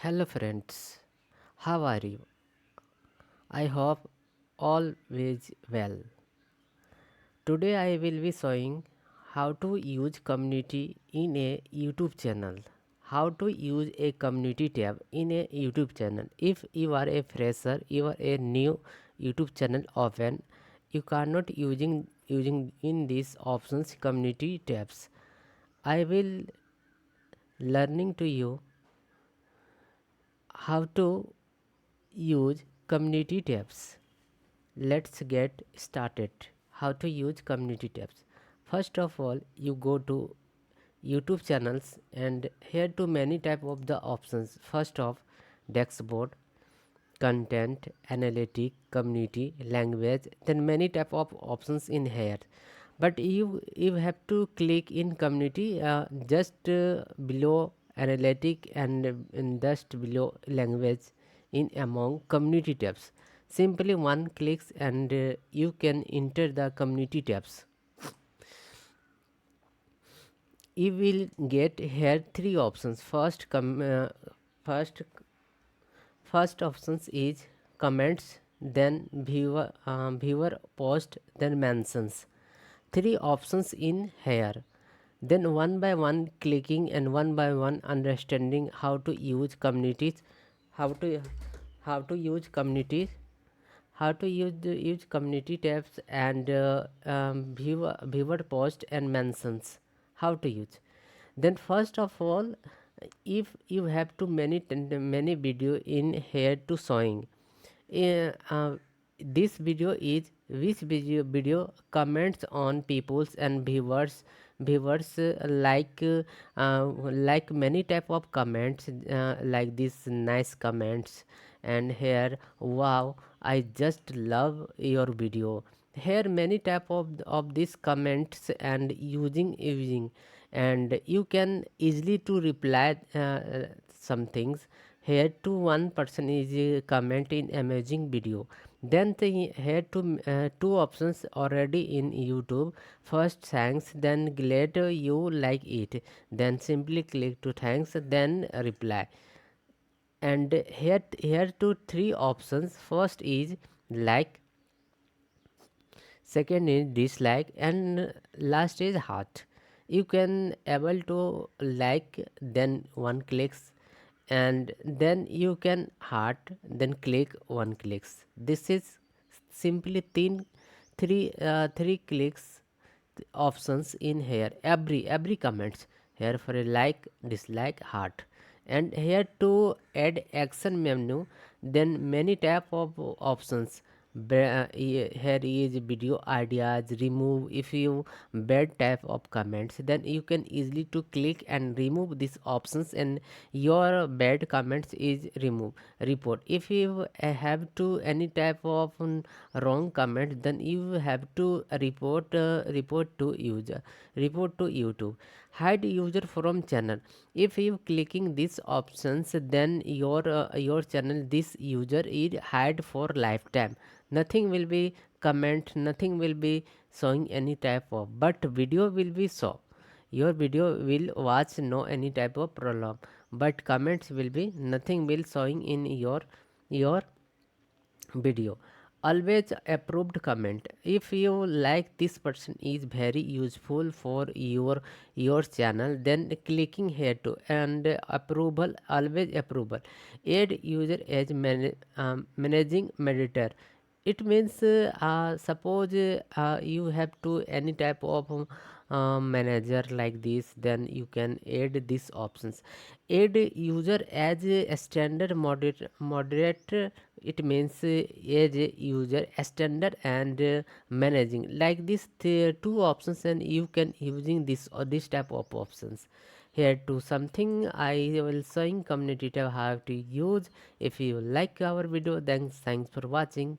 Hello friends, how are you? I hope all is well. Today I will be showing how to use community in a YouTube channel. How to use a community tab in a YouTube channel. If you are a fresher, you are a new YouTube channel open, you cannot using in these options community tabs. I will learning to you how to use community tabs. Let's get started. How to use community tabs. First of all, you go to YouTube channels and here to many type of the options. First of dashboard, content, analytic, community, language, then many type of options in here. But you have to click in community just below analytic and just below language in among community tabs. Simply one clicks and you can enter the community tabs. You will get here three options. First first options is comments, then viewer post, then mentions. Three options in here. Then one by one clicking and one by one understanding how to use communities, how to how to use communities, how to use community tabs and viewer post and mentions. How to use. Then first of all, if you have too many video in here to showing, this video is which video comments on people's and viewers like many type of comments like this nice comments and here wow I just love your video. Here many type of these comments and using and you can easily to reply some things. Here to one person is comment in amazing video. Then here to two options already in YouTube. First thanks, then glad you like it, then simply click to thanks, then reply. And here to three options. First is like, second is dislike, and last is heart. You can able to like, then one clicks, and then you can heart, then click one clicks. This is simply three clicks options in here. Every comments here for a like, dislike, heart. And here to add action menu, then many type of options. Here is video ideas, remove. If you bad type of comments, then you can easily to click and remove these options and your bad comments is remove. Report, if you have to any type of wrong comment, then you have to report to user, report to YouTube. Hide user from channel. If you clicking these options, then your channel, this user is hide for lifetime. Nothing will be comment, nothing will be showing any type of, but video will be show. Your video will watch no any type of problem, but comments will be nothing will showing in your video. Always approved comment. If you like this person is very useful for your channel, then clicking here to and approval, always approval. Add user as managing mediator. It means suppose you have to any type of manager like this, then you can add these options. Add user as a standard moderator. It means as a user a standard and managing like this two options, and you can using this or this type of options. Here to something I will showing community tab how to use. If you like our video, then thanks for watching.